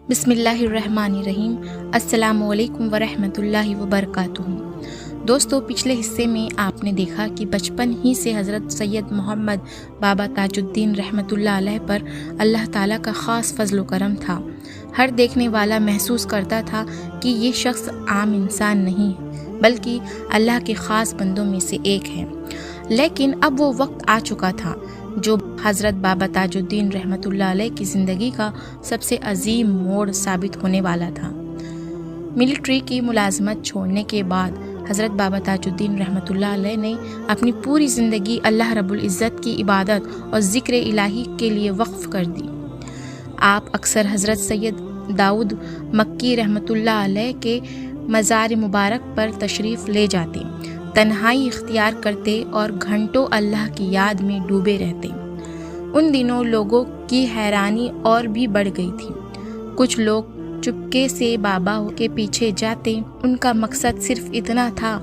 بسم اللہ الرحمن الرحیم۔ السلام علیکم ورحمۃ اللہ وبرکاتہ۔ دوستو، پچھلے حصے میں آپ نے دیکھا کہ بچپن ہی سے حضرت سید محمد بابا تاج الدین رحمۃ اللہ علیہ پر اللہ تعالیٰ کا خاص فضل و کرم تھا۔ ہر دیکھنے والا محسوس کرتا تھا کہ یہ شخص عام انسان نہیں بلکہ اللہ کے خاص بندوں میں سے ایک ہے۔ لیکن اب وہ وقت آ چکا تھا جو حضرت بابا تاج الدین رحمۃ اللہ علیہ کی زندگی کا سب سے عظیم موڑ ثابت ہونے والا تھا۔ ملٹری کی ملازمت چھوڑنے کے بعد حضرت بابا تاج الدین رحمۃ اللہ علیہ نے اپنی پوری زندگی اللہ رب العزت کی عبادت اور ذکر الہی کے لیے وقف کر دی۔ آپ اکثر حضرت سید داؤد مکی رحمۃ اللہ علیہ کے مزار مبارک پر تشریف لے جاتے، تنہائی اختیار کرتے اور گھنٹوں اللہ کی یاد میں ڈوبے رہتے۔ ان دنوں لوگوں کی حیرانی اور بھی بڑھ گئی تھی۔ کچھ لوگ چپکے سے بابا کے پیچھے جاتے، ان کا مقصد صرف اتنا تھا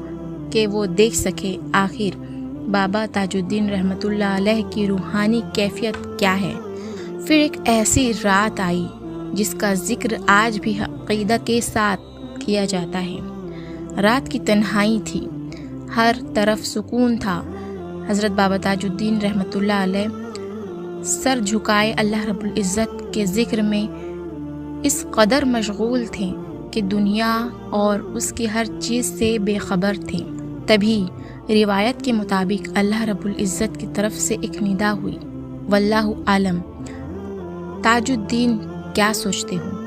کہ وہ دیکھ سکے آخر بابا تاج الدین رحمۃ اللہ علیہ کی روحانی کیفیت کیا ہے۔ پھر ایک ایسی رات آئی جس کا ذکر آج بھی عقیدت کے ساتھ کیا جاتا ہے۔ رات کی تنہائی تھی، ہر طرف سکون تھا۔ حضرت بابا تاج الدین رحمۃ اللہ علیہ سر جھکائے اللہ رب العزت کے ذکر میں اس قدر مشغول تھے کہ دنیا اور اس کی ہر چیز سے بے خبر تھے۔ تبھی روایت کے مطابق اللہ رب العزت کی طرف سے ایک ندا ہوئی، واللہ عالم۔ تاج الدین کیا سوچتے ہو؟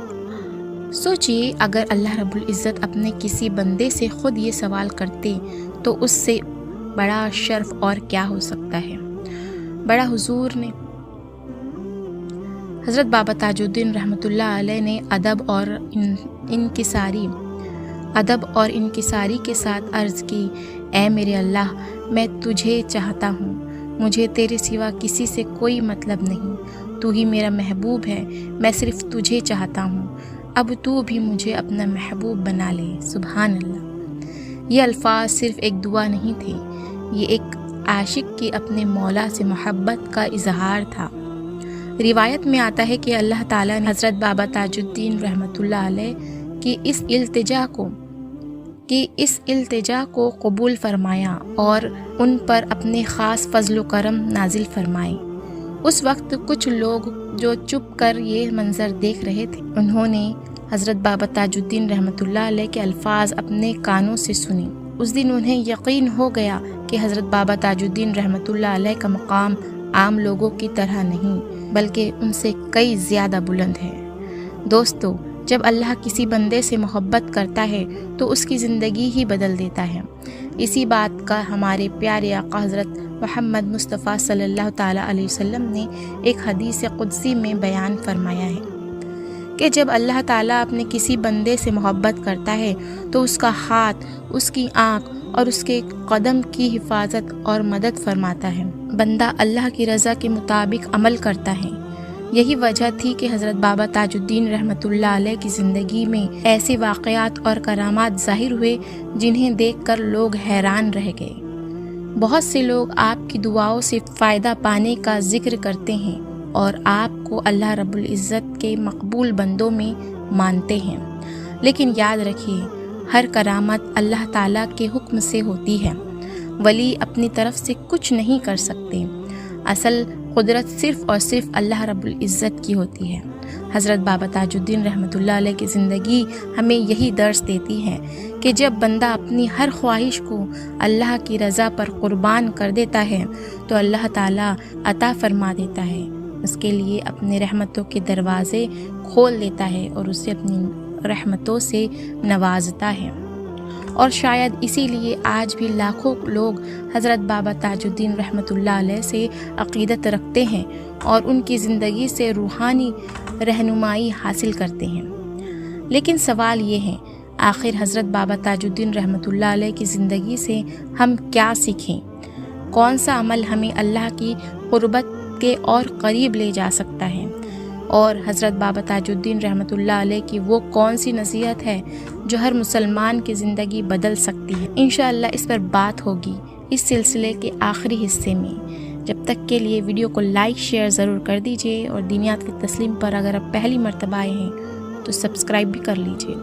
سوچئے، اگر اللہ رب العزت اپنے کسی بندے سے خود یہ سوال کرتے تو اس سے بڑا شرف اور کیا ہو سکتا ہے۔ بڑا حضور نے حضرت بابا تاج الدین رحمۃ اللہ علیہ نے ادب اور انکساری کے ساتھ عرض کی، اے میرے اللہ، میں تجھے چاہتا ہوں، مجھے تیرے سوا کسی سے کوئی مطلب نہیں، تو ہی میرا محبوب ہے، میں صرف تجھے چاہتا ہوں، اب تو بھی مجھے اپنا محبوب بنا لے۔ سبحان اللہ۔ یہ الفاظ صرف ایک دعا نہیں تھے، یہ ایک عاشق کی اپنے مولا سے محبت کا اظہار تھا۔ روایت میں آتا ہے کہ اللہ تعالیٰ نے حضرت بابا تاج الدین رحمۃ اللہ علیہ کی اس التجا کو قبول فرمایا اور ان پر اپنے خاص فضل و کرم نازل فرمائے۔ اس وقت کچھ لوگ جو چپ کر یہ منظر دیکھ رہے تھے، انہوں نے حضرت بابا تاج الدین رحمۃ اللہ علیہ کے الفاظ اپنے کانوں سے سنے۔ اس دن انہیں یقین ہو گیا کہ حضرت بابا تاج الدین رحمۃ اللہ علیہ کا مقام عام لوگوں کی طرح نہیں بلکہ ان سے کئی زیادہ بلند ہے۔ دوستو، جب اللہ کسی بندے سے محبت کرتا ہے تو اس کی زندگی ہی بدل دیتا ہے۔ اسی بات کا ہمارے پیارے آقا حضرت محمد مصطفیٰ صلی اللہ تعالیٰ علیہ وسلم نے ایک حدیث قدسی میں بیان فرمایا ہے کہ جب اللہ تعالیٰ اپنے کسی بندے سے محبت کرتا ہے تو اس کا ہاتھ، اس کی آنکھ اور اس کے قدم کی حفاظت اور مدد فرماتا ہے۔ بندہ اللہ کی رضا کے مطابق عمل کرتا ہے۔ یہی وجہ تھی کہ حضرت بابا تاج الدین رحمۃ اللہ علیہ کی زندگی میں ایسے واقعات اور کرامات ظاہر ہوئے جنہیں دیکھ کر لوگ حیران رہ گئے۔ بہت سے لوگ آپ کی دعاؤں سے فائدہ پانے کا ذکر کرتے ہیں اور آپ کو اللہ رب العزت کے مقبول بندوں میں مانتے ہیں، لیکن یاد رکھیے، ہر کرامت اللہ تعالیٰ کے حکم سے ہوتی ہے۔ ولی اپنی طرف سے کچھ نہیں کر سکتے، اصل قدرت صرف اور صرف اللہ رب العزت کی ہوتی ہے۔ حضرت بابا تاج الدین رحمۃ اللہ علیہ کی زندگی ہمیں یہی درس دیتی ہے کہ جب بندہ اپنی ہر خواہش کو اللہ کی رضا پر قربان کر دیتا ہے تو اللہ تعالیٰ عطا فرما دیتا ہے، اس کے لیے اپنے رحمتوں کے دروازے کھول دیتا ہے اور اسے اپنی رحمتوں سے نوازتا ہے۔ اور شاید اسی لیے آج بھی لاکھوں لوگ حضرت بابا تاج الدین رحمۃ اللہ علیہ سے عقیدت رکھتے ہیں اور ان کی زندگی سے روحانی رہنمائی حاصل کرتے ہیں۔ لیکن سوال یہ ہے، آخر حضرت بابا تاج الدین رحمۃ اللہ علیہ کی زندگی سے ہم کیا سیکھیں؟ کون سا عمل ہمیں اللہ کی قربت کے اور قریب لے جا سکتا ہے؟ اور حضرت بابا تاج الدین رحمۃ اللہ علیہ کی وہ کون سی نصیحت ہے جو ہر مسلمان کی زندگی بدل سکتی ہے؟ انشاءاللہ اس پر بات ہوگی اس سلسلے کے آخری حصے میں۔ جب تک کے لیے ویڈیو کو لائک شیئر ضرور کر دیجئے، اور دینیات کی تسلیم پر اگر آپ پہلی مرتبہ آئے ہیں تو سبسکرائب بھی کر لیجیے۔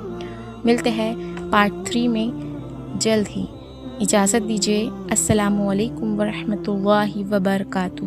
ملتے ہیں پارٹ 3 میں جلد ہی۔ اجازت دیجیے۔ السلام علیکم ورحمۃ اللہ وبرکاتہ۔